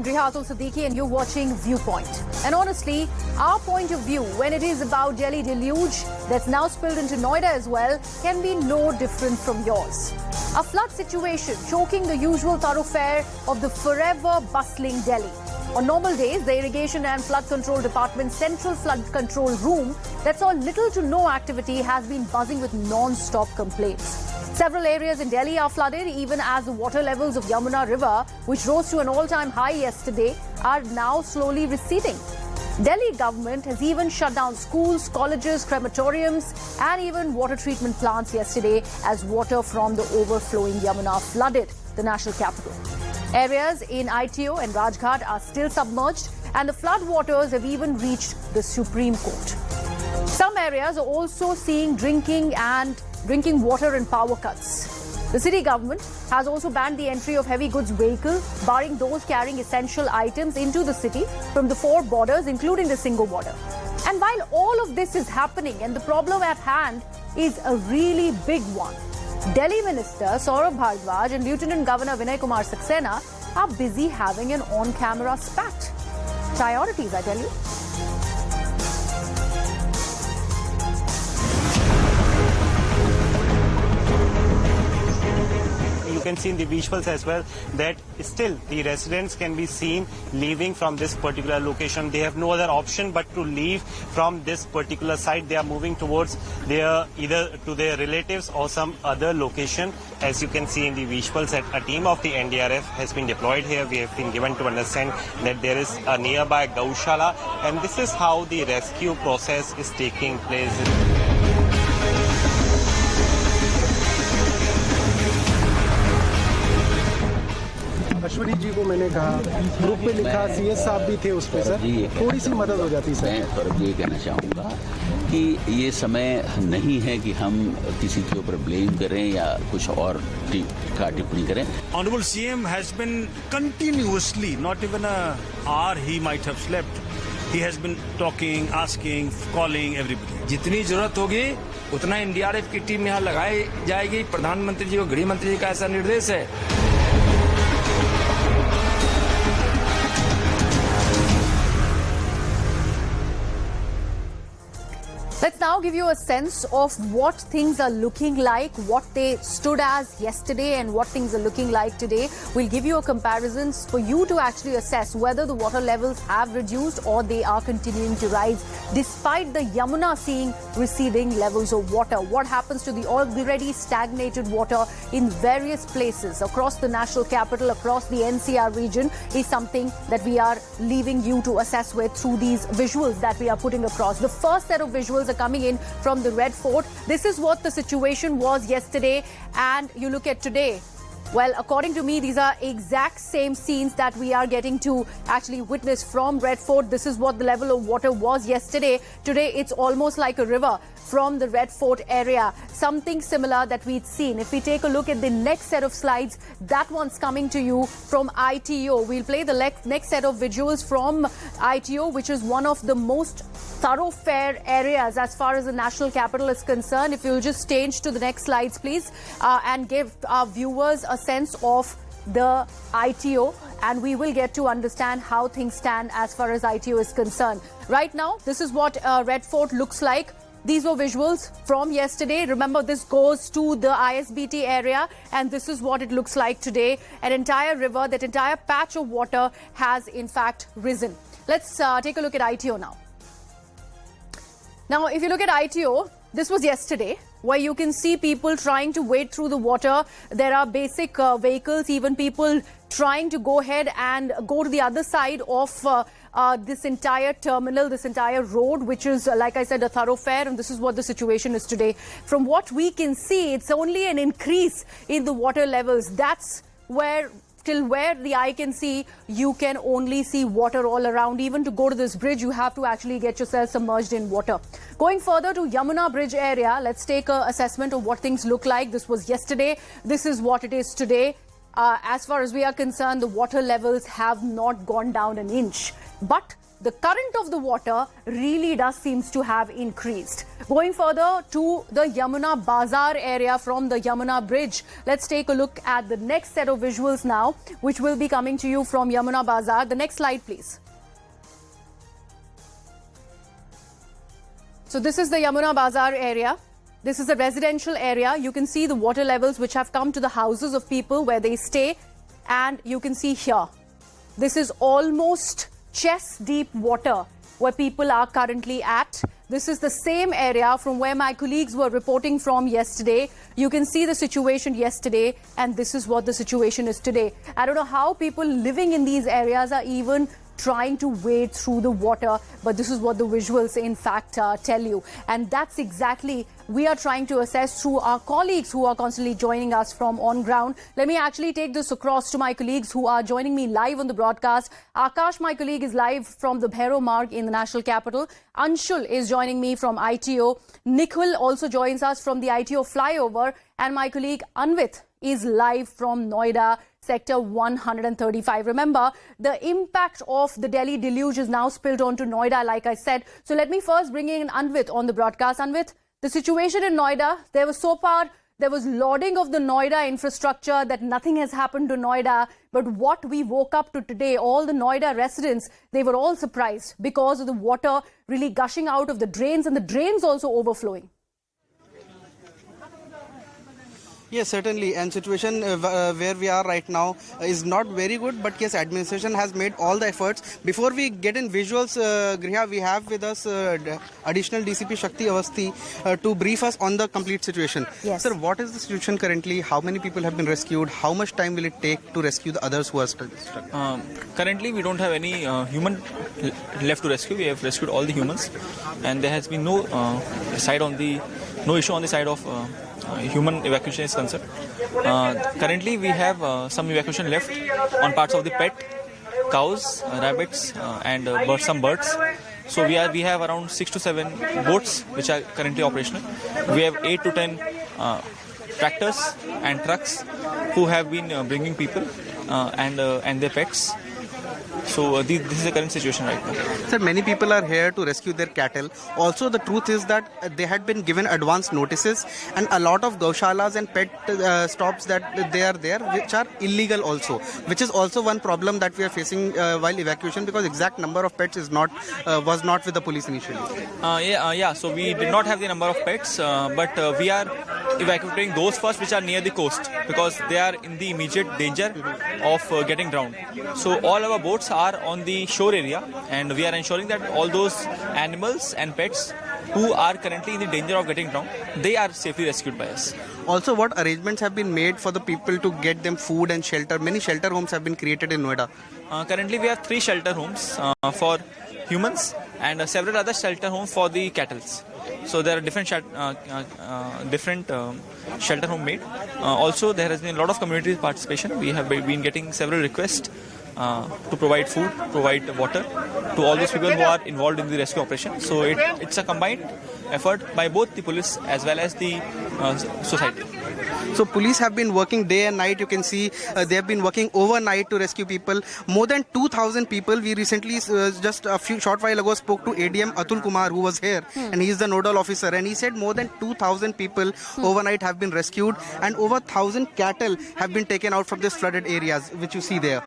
Rihatul Siddiqui and you're watching Viewpoint. And honestly, our point of view when it is about Delhi Deluge that's now spilled into Noida as well can be no different from yours. A flood situation choking the usual thoroughfare of the forever bustling Delhi. On normal days, the Irrigation and Flood Control Department's Central Flood Control Room that saw little to no activity has been buzzing with non-stop complaints. Several areas in Delhi are flooded even as the water levels of Yamuna River, which rose to an all-time high yesterday, are now slowly receding. Delhi government has even shut down schools, colleges, crematoriums and even water treatment plants yesterday as water from the overflowing Yamuna flooded the national capital. Areas in ITO and Rajghat are still submerged and the flood waters have even reached the Supreme Court. Some areas are also seeing drinking water and power cuts. The city government has also banned the entry of heavy goods vehicles, barring those carrying essential items into the city from the four borders, including the Singhu border. And while all of this is happening and the problem at hand is a really big one, Delhi Minister Saurabh Bhardwaj and Lieutenant Governor Vinay Kumar Saxena are busy having an on-camera spat. Priorities, I tell you. You can see in the visuals as well that still the residents can be seen leaving from this particular location. They have no other option but to leave from this particular site. They are moving towards either to their relatives or some other location. As you can see in the visuals, that a team of the NDRF has been deployed here. We have been given to understand that there is a nearby Gaushala, and this is how the rescue process is taking place. Ashwini ji को मैंने कहा, group पे लिखा, CS साहब भी थे उस पे सर, थोड़ी सी मदद हो जाती सर। मैं सौरभ जी ये कहना चाहूँगा कि ये समय नहीं है कि हम किसी के ऊपर ब्लेम करें या कुछ और टिप्पणी करें। Honorable CM has been continuously, not even an hour he might have slept. He has been talking, asking, calling everybody. जितनी जरूरत होगी उतना एनडीआरएफ की टीम यहाँ लगाई जाएगी। प्रधानमंत्री जी और गृह मंत्री जी का ऐसा निर्देश है। Let's now give you a sense of what things are looking like, what they stood as yesterday and what things are looking like today. We'll give you a comparison for you to actually assess whether the water levels have reduced or they are continuing to rise despite the Yamuna seeing receding levels of water. What happens to the already stagnated water in various places across the national capital, across the NCR region is something that we are leaving you to assess with through these visuals that we are putting across. The first set of visuals are coming in from the Red Fort. This is what the situation was yesterday, and you look at today. Well, according to me, these are exact same scenes that we are getting to actually witness from Red Fort. This is what the level of water was yesterday. Today, it's almost like a river from the Red Fort area. Something similar that we'd seen. If we take a look at the next set of slides, that one's coming to you from ITO. We'll play the next set of visuals from ITO, which is one of the most thoroughfare areas as far as the national capital is concerned. If you'll just change to the next slides, please, and give our viewers a sense of the ITO, and we will get to understand how things stand as far as ITO is concerned. Right now, this is what Red Fort looks like. These were visuals from yesterday. Remember, this goes to the ISBT area, and this is what it looks like today. An entire river, that entire patch of water has in fact risen. Let's take a look at ITO now. Now, if you look at ITO, this was yesterday, where you can see people trying to wade through the water. There are basic vehicles, even people trying to go ahead and go to the other side of this entire terminal, this entire road, which is, like I said, a thoroughfare, and this is what the situation is today. From what we can see, it's only an increase in the water levels. That's where, till where the eye can see, you can only see water all around. Even to go to this bridge, you have to actually get yourself submerged in water. Going further to Yamuna Bridge area, let's take an assessment of what things look like. This was yesterday. This is what it is today. As far as we are concerned, the water levels have not gone down an inch. But the current of the water really does seems to have increased. Going further to the Yamuna Bazaar area from the Yamuna Bridge. Let's take a look at the next set of visuals now, which will be coming to you from Yamuna Bazaar. The next slide, please. So this is the Yamuna Bazaar area. This is a residential area. You can see the water levels which have come to the houses of people where they stay. And you can see here, this is almost chest deep water where people are currently at. This is the same area from where my colleagues were reporting from yesterday. You can see the situation yesterday, and this is what the situation is today. I don't know how people living in these areas are even trying to wade through the water, but this is what the visuals in fact tell you. And that's exactly we are trying to assess through our colleagues who are constantly joining us from on ground. Let me actually take this across to my colleagues who are joining me live on the broadcast. Akash, my colleague, is live from the Bhairo Marg in the national capital. Anshul is joining me from ITO. Nikhil also joins us from the ITO flyover. And my colleague Anvit is live from Noida, Sector 135. Remember, the impact of the Delhi deluge is now spilled onto Noida, like I said. So let me first bring in Anvit on the broadcast. Anvit, the situation in Noida, there was lauding of the Noida infrastructure that nothing has happened to Noida. But what we woke up to today, all the Noida residents, they were all surprised because of the water really gushing out of the drains and the drains also overflowing. Yes, certainly. And situation where we are right now is not very good. But yes, administration has made all the efforts. Before we get in visuals, Griha, we have with us additional DCP Shakti Avasthi to brief us on the complete situation. Yes. Sir, what is the situation currently? How many people have been rescued? How much time will it take to rescue the others who are stuck? Currently, we don't have any human left to rescue. We have rescued all the humans. And there has been no issue on the side of human evacuation is concerned. Currently, we have some evacuation left on parts of the pet, cows, rabbits, and some birds. So we have around 6 to 7 boats which are currently operational. We have 8 to 10 tractors and trucks who have been bringing people and their pets. So this is the current situation right now. Sir, many people are here to rescue their cattle. Also, the truth is that they had been given advance notices, and a lot of gaushalas and pet stops that they are there, which are illegal also, which is also one problem that we are facing while evacuation, because exact number of pets was not with the police initially. So we did not have the number of pets, but we are evacuating those first which are near the coast because they are in the immediate danger of getting drowned. So all our boats are on the shore area, and we are ensuring that all those animals and pets who are currently in the danger of getting drowned, they are safely rescued by us. Also, what arrangements have been made for the people to get them food and shelter? Many shelter homes have been created in Noida. Currently, we have 3 shelter homes for humans and several other shelter homes for the cattle. So there are different shelter home made. Also, there has been a lot of community participation. We have been getting several requests to provide food, provide water to all those people who are involved in the rescue operation. So it's a combined effort by both the police as well as the society. So police have been working day and night. You can see they have been working overnight to rescue people. More than 2,000 people. We recently, just a short while ago, spoke to ADM Atul Kumar, who was here, and he is the nodal officer. And he said more than 2,000 people overnight have been rescued, and over 1,000 cattle have been taken out from these flooded areas, which you see there.